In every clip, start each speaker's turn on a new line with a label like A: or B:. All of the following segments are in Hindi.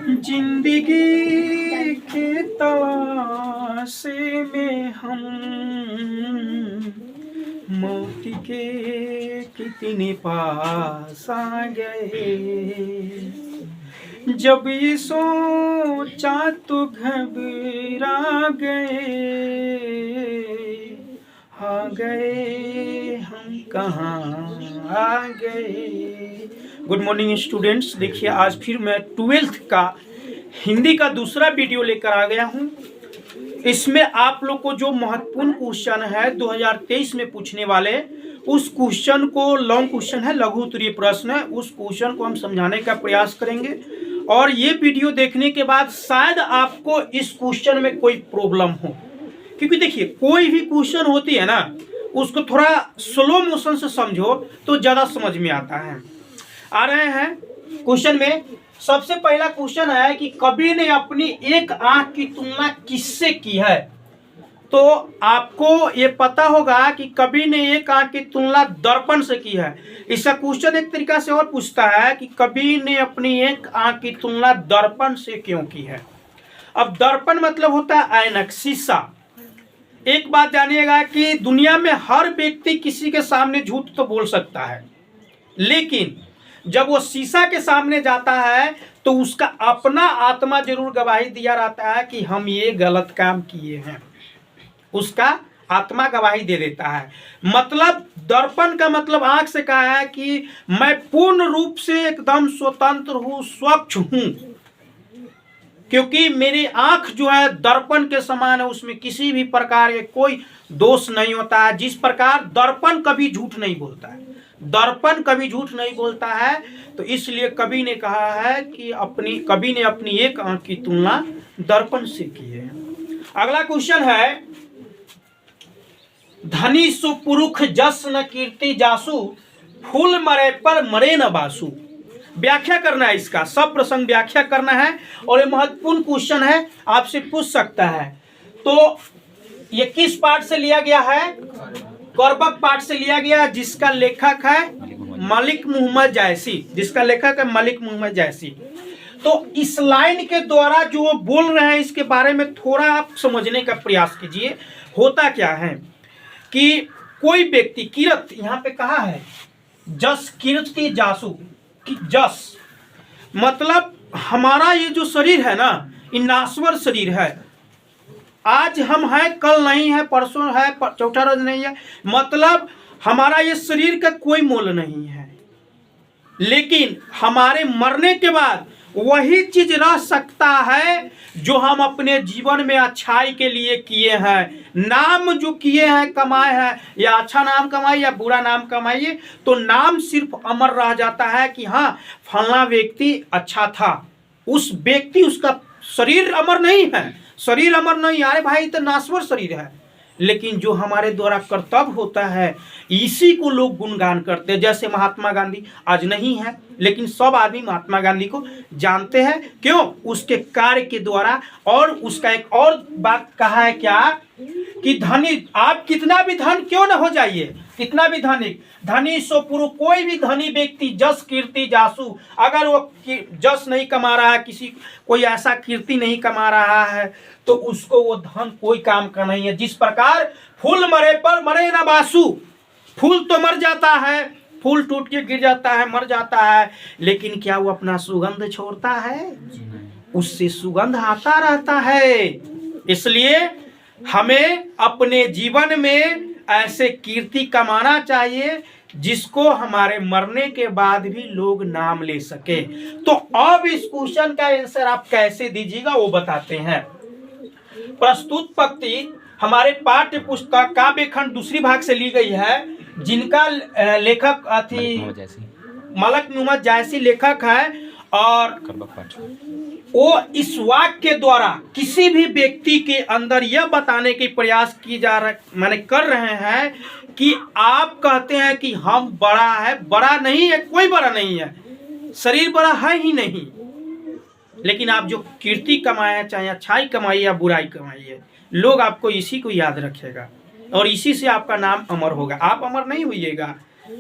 A: जिंदगी के तलाशे में हम मौत के कितने पास आ गए। जब ये सोचा तो घबरा गए, आ गए हम कहाँ आ गए। Good morning students. देखिए आज फिर मैं 12th का हिंदी का दूसरा वीडियो लेकर आ गया हूँ। इसमें आप लोग को जो महत्वपूर्ण क्वेश्चन है 2023 में पूछने वाले, उस क्वेश्चन को, लॉन्ग क्वेश्चन है, लघु उत्तरीय प्रश्न है, उस क्वेश्चन को हम समझाने का प्रयास करेंगे। और ये वीडियो देखने के बाद शायद आपको इस क्वेश्चन में कोई प्रॉब्लम हो, क्योंकि देखिए कोई भी क्वेश्चन होती है ना, उसको थोड़ा स्लो मोशन से समझो तो ज़्यादा समझ में आता है। आ रहे हैं क्वेश्चन में। सबसे पहला क्वेश्चन है कि कवि ने अपनी एक आंख की तुलना किससे की है। तो आपको ये पता होगा कि कवि ने एक आंख की तुलना दर्पण से की है। इसका क्वेश्चन एक तरीका से और पूछता है कि कवि ने अपनी एक आंख की तुलना दर्पण से क्यों की है। अब दर्पण मतलब होता है ऐनक, शीशा। एक बात जानिएगा कि दुनिया में हर व्यक्ति किसी के सामने झूठ तो बोल सकता है, लेकिन जब वो शीशा के सामने जाता है तो उसका अपना आत्मा जरूर गवाही दिया रहता है कि हम ये गलत काम किए हैं। उसका आत्मा गवाही दे देता है। मतलब दर्पण का मतलब आंख से कहा है कि मैं पूर्ण रूप से एकदम स्वतंत्र हूं, स्वच्छ हूं, क्योंकि मेरी आंख जो है दर्पण के समान है, उसमें किसी भी प्रकार के कोई दोष नहीं होता है। जिस प्रकार दर्पण कभी झूठ नहीं बोलता है, दर्पण कभी झूठ नहीं बोलता है, तो इसलिए कवि ने कहा है कि कवि ने अपनी एक आंख की तुलना दर्पण से की है। अगला क्वेश्चन है, धनी सुपुरुष जस न कीर्ति जासु, फूल मरे पर मरे न बासु। व्याख्या करना है, इसका सब प्रसंग व्याख्या करना है और ये महत्वपूर्ण क्वेश्चन है, आपसे पूछ सकता है। तो ये किस पाठ से लिया गया है? करबक पाठ से लिया गया, जिसका लेखक है मलिक मोहम्मद जायसी, जिसका लेखक है मलिक मोहम्मद जायसी। तो इस लाइन के द्वारा जो वो बोल रहे हैं इसके बारे में थोड़ा आप समझने का प्रयास कीजिए। होता क्या है कि कोई व्यक्ति किरत, यहाँ पे कहा है जस कीर्ति जासु, कि जस मतलब हमारा ये जो शरीर है ना, ये नाश्वर शरीर है। आज हम हैं, कल नहीं है, परसों है, चौथा रोज नहीं है। मतलब हमारा ये शरीर का कोई मोल नहीं है, लेकिन हमारे मरने के बाद वही चीज रह सकता है जो हम अपने जीवन में अच्छाई के लिए किए हैं, नाम जो किए हैं, कमाए हैं, या अच्छा नाम कमाइए या बुरा नाम कमाइए, तो नाम सिर्फ अमर रह जाता है कि हाँ फलना व्यक्ति अच्छा था। उस व्यक्ति, उसका शरीर अमर नहीं है, शरीर अमर नहीं। अरे भाई तो नाश्वर शरीर है, लेकिन जो हमारे द्वारा कर्तव्य होता है इसी को लोग गुणगान करते हैं। जैसे महात्मा गांधी आज नहीं है, लेकिन सब आदमी महात्मा गांधी को जानते हैं। क्यों? उसके कार्य के द्वारा। और उसका एक और बात कहा है क्या कि धनी, आप कितना भी धन क्यों न हो जाइए, कितना भी धनिक, धनी सो पुरु, कोई भी धनी व्यक्ति जस कीर्ति जासु, अगर वो जस नहीं कमा रहा है, किसी कोई ऐसा कीर्ति नहीं कमा रहा है, तो उसको वो धन कोई काम का नहीं है। जिस प्रकार फूल मरे पर मरे ना बासु, फूल तो मर जाता है, फूल टूट के गिर जाता है, मर जाता है, लेकिन क्या वो अपना सुगंध छोड़ता है? उससे सुगंध आता रहता है। इसलिए हमें अपने जीवन में ऐसे कीर्ति कमाना चाहिए जिसको हमारे मरने के बाद भी लोग नाम ले सके। तो अब इस क्वेश्चन का आंसर आप कैसे दीजिएगा वो बताते हैं। प्रस्तुत पंक्ति हमारे पाठ्य पुस्तक काव्य खंड दूसरी भाग से ली गई है, जिनका लेखक मलिक मोहम्मद जायसी लेखक है। और वो इस वाक्य के द्वारा किसी भी व्यक्ति के अंदर यह बताने की प्रयास की जा रहा, माने कर रहे हैं कि आप कहते हैं कि हम बड़ा है, बड़ा नहीं है, कोई बड़ा नहीं है, शरीर बड़ा है ही नहीं, लेकिन आप जो कीर्ति कमाए, चाहे अच्छाई कमाइए या बुराई कमाइए, लोग आपको इसी को याद रखेगा और इसी से आपका नाम अमर होगा। आप अमर नहीं होइएगा।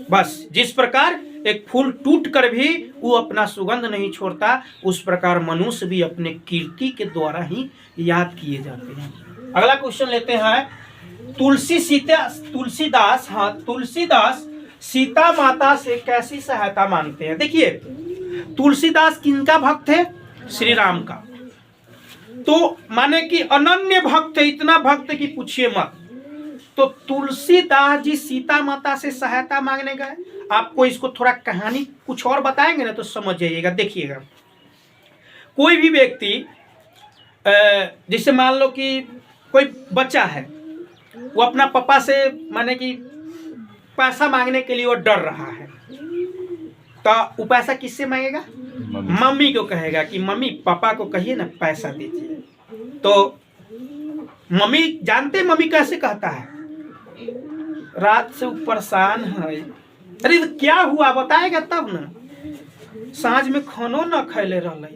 A: बस जिस प्रकार एक फूल टूट कर भी वो अपना सुगंध नहीं छोड़ता, उस प्रकार मनुष्य भी अपने कीर्ति के द्वारा ही याद किए जाते हैं। अगला क्वेश्चन लेते हैं, तुलसीदास सीता माता से कैसी सहायता मांगते हैं। देखिए, तुलसीदास किनका भक्त है? श्री राम का। तो माने कि अनन्य भक्त है, इतना भक्त कि पूछिए मत। तो तुलसीदास जी सीता माता से सहायता मांगने गए। आपको इसको थोड़ा कहानी कुछ और बताएंगे ना तो समझ जाइएगा। देखिएगा, कोई भी व्यक्ति जैसे मान लो कि कोई बच्चा है, वो अपना पापा से माने कि पैसा मांगने के लिए वो डर रहा है, तो वो पैसा किससे मांगेगा? मम्मी को कहेगा कि मम्मी पापा को कहिए ना पैसा दीजिए। तो मम्मी जानते मम्मी कैसे कहता है? रात से परेशान है। अरे तो क्या हुआ बताएगा तब ना। सांझ में खानो न खैले रहले।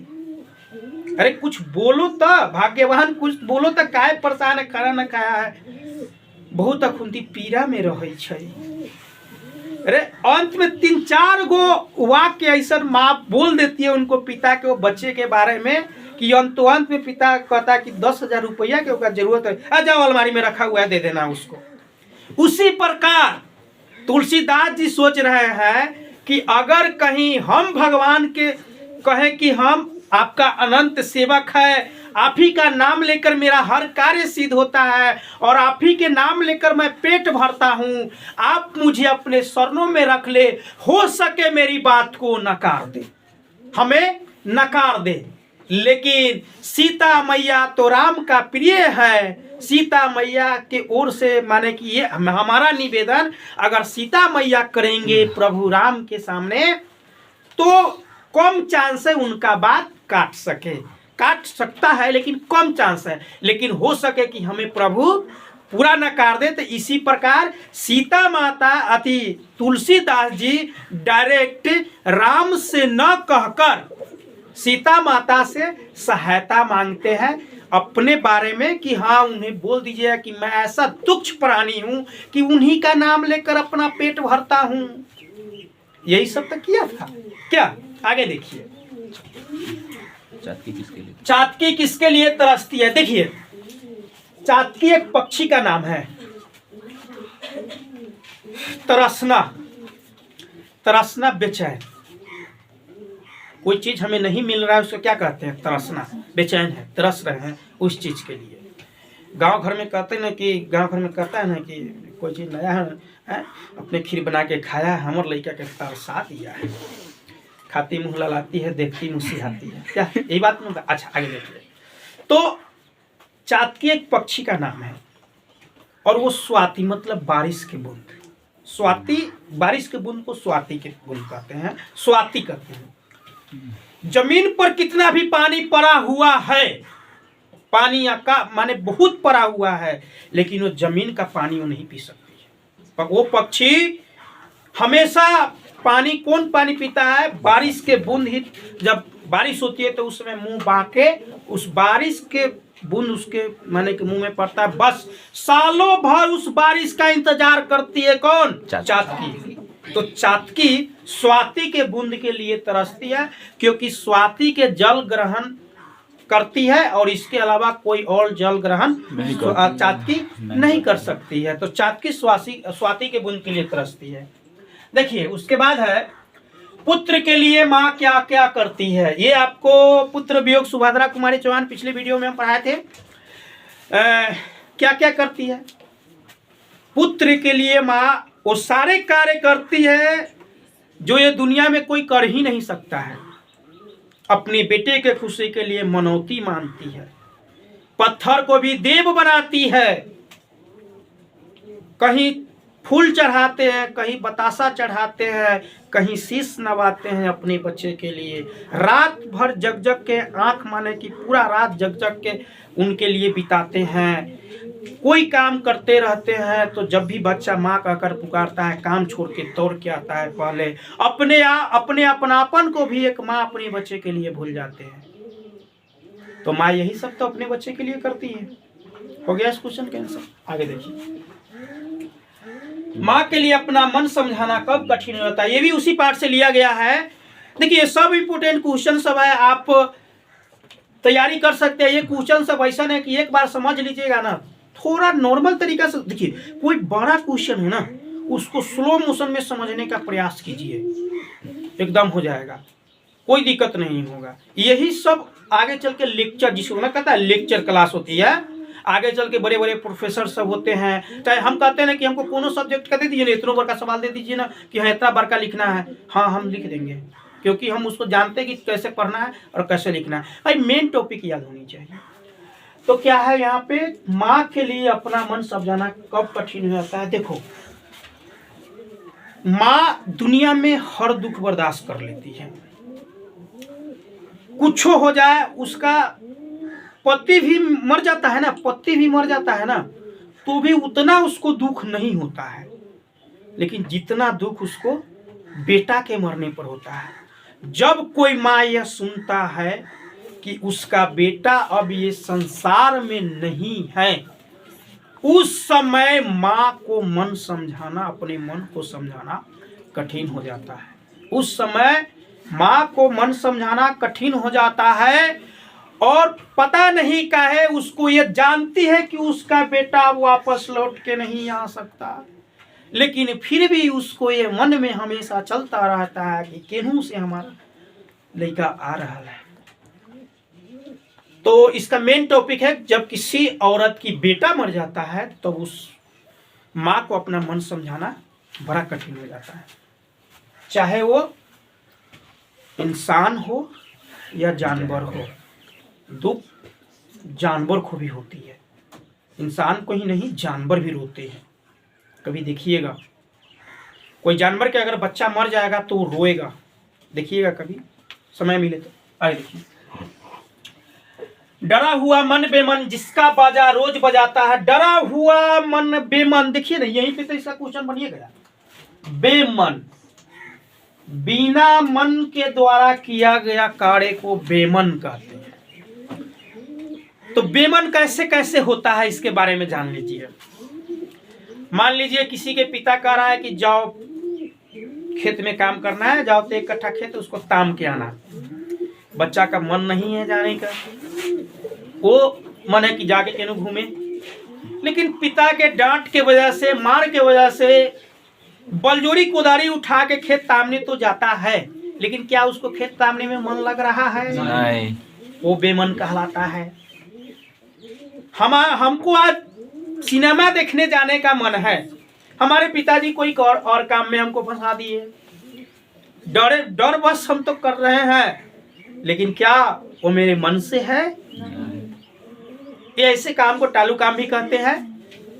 A: अरे कुछ बोलो तो, भाग्यवान कुछ बोलो तो, काहे परेशान है, खाना न खाया है, बहुत अखुंती पीड़ा में रहे छै। अरे अंत में 3-4 गो वाक्य ऐसा माँ बोल देती है उनको, पिता के वो बच्चे के बारे में, कि अंत में पिता कहता कि 10,000 रुपया के ओका जरूरत है, आ जाओ अलमारी में रखा हुआ है दे देना उसको। उसी प्रकार तुलसीदास जी सोच रहे हैं कि अगर कहीं हम भगवान के कहें कि हम आपका अनंत सेवक है, आप ही का नाम लेकर मेरा हर कार्य सिद्ध होता है और आप ही के नाम लेकर मैं पेट भरता हूँ, आप मुझे अपने शरणों में रख ले, हो सके मेरी बात को नकार दे, हमें नकार दे। लेकिन सीता मैया तो राम का प्रिय है, सीता मैया के ओर से माने कि ये हमारा निवेदन, अगर सीता मैया करेंगे प्रभु राम के सामने तो कम चांस है उनका बात काट सकता है, लेकिन कम चांस है, लेकिन हो सके कि हमें प्रभु पूरा नकार दे। तो इसी प्रकार सीता माता अति तुलसीदास जी डायरेक्ट राम से न कहकर सीता माता से सहायता मांगते हैं अपने बारे में, कि हाँ उन्हें बोल दीजिए कि मैं ऐसा तुच्छ प्राणी हूं कि उन्हीं का नाम लेकर अपना पेट भरता हूं। यही सब तो किया था। क्या आगे देखिए, चातकी किसके लिए तरसती है। देखिए, चातकी एक पक्षी का नाम है। तरसना बेचैन, कोई चीज हमें नहीं मिल रहा है उसको क्या कहते हैं? तरसना। बेचैन है, तरस रहे हैं उस चीज के लिए। गांव घर में कहते हैं ना कि कहता है ना कि कोई चीज नया है, अपने खीर बना के खाया है, हमर लड़का के तरसा दिया है, खाती मुँह ललाती है, देखती मुस्कुराती है। क्या यही बात में? अच्छा आगे देखिए। तो चातकी एक पक्षी का नाम है और वो स्वाति मतलब बारिश के बूंद, स्वाति बारिश के बूंद को स्वाति के बूंद कहते हैं, स्वाति कहते हैं। जमीन पर कितना भी पानी पड़ा हुआ है, पानी का माने बहुत पड़ा हुआ है, लेकिन वो जमीन का पानी वो नहीं पी सकती है। वो पक्षी हमेशा पानी, कौन पानी पीता है? बारिश के बूंद ही, जब बारिश होती है तो उसमें मुंह बाके उस बारिश के बूंद उसके माने के मुंह में पड़ता है, बस सालों भर उस बारिश का इंतजार करती है। कौन? चातकी। तो चातकी स्वाति के बूंद के लिए तरसती है, क्योंकि स्वाति के जल ग्रहण करती है और इसके अलावा कोई और जल ग्रहण चातकी नहीं कर सकती है। तो चातकी स्वाति के बूंद के लिए तरसती है। देखिए, उसके बाद है पुत्र के लिए माँ क्या क्या करती है। ये आपको पुत्र वियोग सुभद्रा कुमारी चौहान पिछले वीडियो में हम पढ़ाए थे। क्या क्या करती है पुत्र के लिए माँ? वो सारे कार्य करती है जो ये दुनिया में कोई कर ही नहीं सकता है। अपने बेटे के खुशी के लिए मनौती मानती है, पत्थर को भी देव बनाती है, कहीं फूल चढ़ाते हैं, कहीं बतासा चढ़ाते हैं, कहीं शीश नवाते हैं अपने बच्चे के लिए। रात भर जग जग के, आंख माने कि पूरा रात जग जग के उनके लिए बिताते हैं। कोई काम करते रहते हैं तो जब भी बच्चा माँ कहकर पुकारता है, काम छोड़ के दौड़ के आता है। पहले अपने अपनापन को भी एक माँ अपने बच्चे के लिए भूल जाते हैं। तो माँ यही सब तो अपने बच्चे के लिए करती है। हो गया इस क्वेश्चन का आंसर। आगे देखिए, माँ के लिए अपना मन समझाना कब कठिन होता है, ये भी उसी पाठ से लिया गया है। देखिए सब इम्पोर्टेंट क्वेश्चन सब है, आप तैयारी कर सकते हैं। ये क्वेश्चन सब ऐसा है कि एक बार समझ लीजिएगा ना, थोड़ा नॉर्मल तरीका से देखिए। कोई बड़ा क्वेश्चन है ना, उसको स्लो मोशन में समझने का प्रयास कीजिए, एकदम हो जाएगा, कोई दिक्कत नहीं होगा। यही सब आगे चल के लेक्चर, जिसको ना कहता है लेक्चर क्लास होती है, आगे चल के बड़े बड़े प्रोफेसर सब होते हैं। चाहे हम कहते हैं ना कि हमको कोनो सब्जेक्ट का दे दीजिए ना, इतना बड़ा सवाल दे दीजिए ना कि हाँ इतना बड़ा लिखना है, हाँ हम लिख देंगे, क्योंकि हम उसको जानते हैं कि कैसे पढ़ना है और कैसे लिखना है। भाई मेन टॉपिक याद होनी चाहिए। तो क्या है यहाँ पे, माँ के लिए अपना मन समझाना कब कठिन हो जाता है। देखो माँ दुनिया में हर दुख बर्दाश्त कर लेती है, कुछ हो जाए, उसका पति भी मर जाता है ना, पति भी मर जाता है ना, तो भी उतना उसको दुख नहीं होता है। लेकिन जितना दुख उसको बेटा के मरने पर होता है। जब कोई माँ यह सुनता है कि उसका बेटा अब ये संसार में नहीं है, उस समय माँ को मन समझाना, अपने मन को समझाना कठिन हो जाता है। उस समय माँ को मन समझाना कठिन हो जाता है, और पता नहीं काहे उसको ये जानती है कि उसका बेटा वापस लौट के नहीं आ सकता, लेकिन फिर भी उसको ये मन में हमेशा चलता रहता है कि केनू से हमारा लड़का आ रहा है। तो इसका मेन टॉपिक है, जब किसी औरत की बेटा मर जाता है तो उस माँ को अपना मन समझाना बड़ा कठिन हो जाता है, चाहे वो इंसान हो या जानवर हो। दुख जानवर को भी होती है, इंसान को ही नहीं, जानवर भी रोते हैं। कभी देखिएगा कोई जानवर के अगर बच्चा मर जाएगा तो वो रोएगा, देखिएगा कभी समय मिले तो। आइए देखिए, डरा हुआ मन बेमन जिसका बाजा रोज बजाता है। डरा हुआ मन बेमन, देखिए ना यहीं पे तो इसका क्वेश्चन बनिए गया। बेमन, बिना मन के द्वारा किया गया कार्य को बेमन कहते हैं। तो बेमन कैसे कैसे होता है, इसके बारे में जान लीजिए। मान लीजिए किसी के पिता कह रहा है कि जाओ खेत में काम करना है, जाओ तो 1 कट्ठा खेत उसको ताम के आना। बच्चा का मन नहीं है जाने का, वो मन है कि जाके केनू घूमे, लेकिन पिता के डांट के वजह से, मार के वजह से बलजोरी कोदारी उठा के खेत तामने तो जाता है, लेकिन क्या उसको खेत तामने में मन लग रहा है? नहीं। वो बेमन कहलाता है। हमको आज सिनेमा देखने जाने का मन है, हमारे पिताजी कोई और काम में हमको फंसा दिए, डर बस हम तो कर रहे हैं, लेकिन क्या वो मेरे मन से है? ये ऐसे काम को टालू काम भी कहते हैं,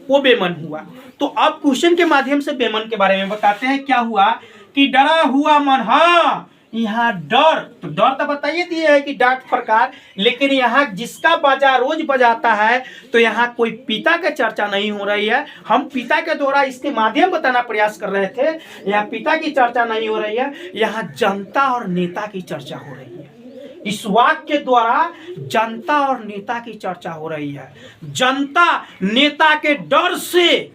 A: वो बेमन हुआ। तो अब क्वेश्चन के माध्यम से बेमन के बारे में बताते हैं। क्या हुआ कि डरा हुआ मन, हाँ यहाँ डर, तो डर तो बताइए दिए है कि डांट प्रकार, लेकिन यहाँ जिसका बाजा रोज बजाता है, तो यहाँ कोई पिता का चर्चा नहीं हो रही है। हम पिता के द्वारा इसके माध्यम बताना प्रयास कर रहे थे, यहाँ पिता की चर्चा नहीं हो रही है, यहाँ जनता और नेता की चर्चा हो रही है। इस वाक्य के द्वारा जनता और नेता की चर्चा हो रही है। जनता नेता के डर से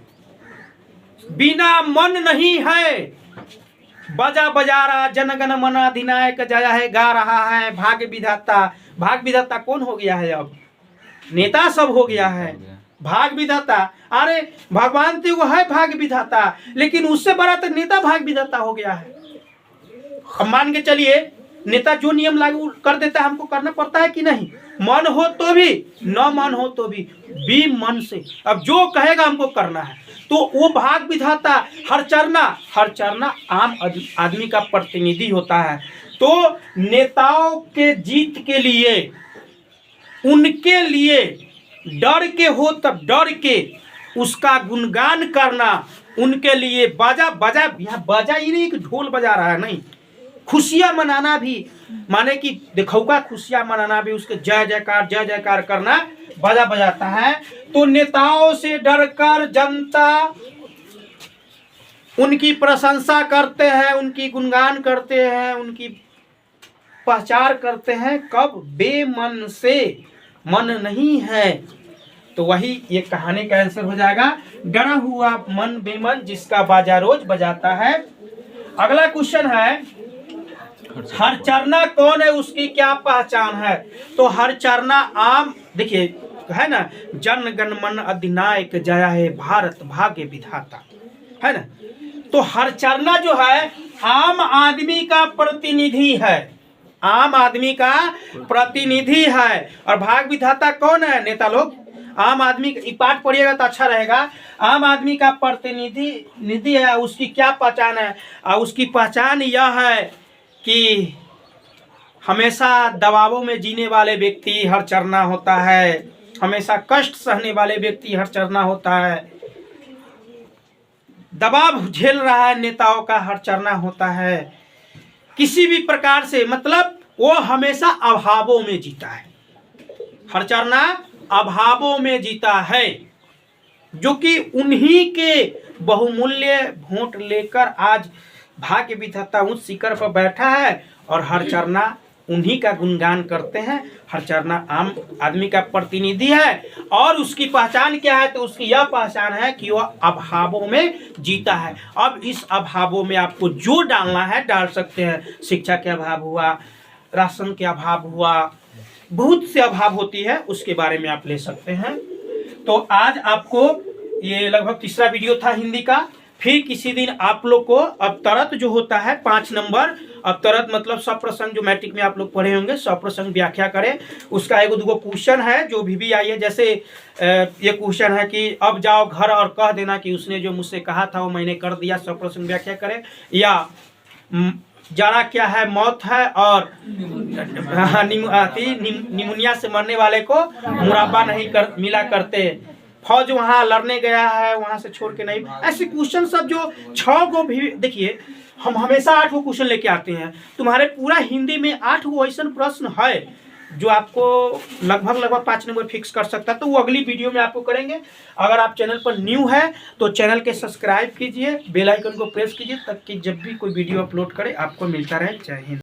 A: बिना मन नहीं है, बजा बजा रहा, जनगण मन अधिनायक जय है गा रहा है, भाग्य विधाता। भाग्य विधाता कौन हो गया है? अब नेता सब हो गया है। भाग्य विधाता, अरे भगवान तो वो है भाग्य विधाता, लेकिन उससे बड़ा तो नेता भाग्य विधाता हो गया है। अब मान के चलिए नेता जो नियम लागू कर देता है हमको करना पड़ता है कि नहीं? मन हो तो भी, न मन हो तो भी मन से अब जो कहेगा हमको करना है। तो वो भाग विधाता हर चरना आम आदमी का प्रतिनिधि होता है। तो नेताओं के जीत के लिए, उनके लिए डर के हो तब डर के उसका गुणगान करना, उनके लिए बाजा यहाँ बाजा ही नहीं कि ढोल बजा रहा है, नहीं, खुशियाँ मनाना भी, माने कि दिखौका खुशियाँ मनाना भी, उसके जय जयकार करना बाजा बजाता है। तो नेताओं से डरकर जनता उनकी प्रशंसा करते हैं, उनकी गुणगान करते हैं, उनकी प्रचार करते हैं। कब? बेमन से, मन नहीं है। तो वही ये कहानी का आंसर हो जाएगा, डरा हुआ मन बेमन जिसका बाजा रोज बजाता है। अगला क्वेश्चन है, हरचरना कौन है, उसकी क्या पहचान है। तो हरचरना आम, देखिए है ना, जन गण मन अधिनायक जया है भारत भाग्य विधाता, है ना। तो हरचरना जो है आम आदमी का प्रतिनिधि है, आम आदमी का प्रतिनिधि है। और भाग विधाता कौन है, नेता लोग। आम आदमी, पाठ पढ़िएगा तो अच्छा रहेगा। आम आदमी का प्रतिनिधि है, उसकी क्या पहचान है। और उसकी पहचान यह है कि हमेशा दबावों में जीने वाले व्यक्ति हरचरना होता है, हमेशा कष्ट सहने वाले व्यक्ति हरचरना होता है, दबाव झेल रहा है नेताओं का हरचरना होता है। किसी भी प्रकार से, मतलब वो हमेशा अभावों में जीता है, हरचरना अभावों में जीता है, जो कि उन्हीं के बहुमूल्य वोट लेकर आज भाग्य विधाता उस शिखर पर बैठा है। और हरचरना उन्हीं का गुणगान करते हैं। हरचरना आम आदमी का प्रतिनिधि है। और उसकी पहचान क्या है, तो उसकी यह पहचान है कि वह अभावों में जीता है। अब इस अभावों में आपको जो डालना है डाल सकते हैं। शिक्षा के अभाव हुआ, राशन के अभाव हुआ, बहुत से अभाव होती है, उसके बारे में आप ले सकते हैं। तो आज आपको ये लगभग तीसरा वीडियो था हिंदी का। फिर किसी दिन आप लोग को अवतरत जो होता है 5 नंबर, अवतरत मतलब सप्रसंग, जो मैट्रिक में आप लोग पढ़े होंगे, सप्रसंग व्याख्या करें, उसका एक दो क्वेश्चन है जो भी आई है। जैसे ये क्वेश्चन है कि अब जाओ घर और कह देना कि उसने जो मुझसे कहा था वो मैंने कर दिया, सप्रसंग व्याख्या करें। या जाना क्या है, मौत है, और निमोनिया से मरने वाले को मुराबा नहीं मिला करते, फौज वहाँ लड़ने गया है वहाँ से छोड़ के नहीं। ऐसे क्वेश्चन सब जो 6 गो भी, देखिए हम हमेशा 8 गो क्वेश्चन लेके आते हैं। तुम्हारे पूरा हिंदी में 8 गो ऐसा प्रश्न है जो आपको लगभग 5 नंबर फिक्स कर सकता है। तो वो अगली वीडियो में आपको करेंगे। अगर आप चैनल पर न्यू है तो चैनल के सब्सक्राइब कीजिए, बेल आइकन को प्रेस कीजिए, ताकि जब भी कोई वीडियो अपलोड करे आपको मिलता रहे। जय हिंद।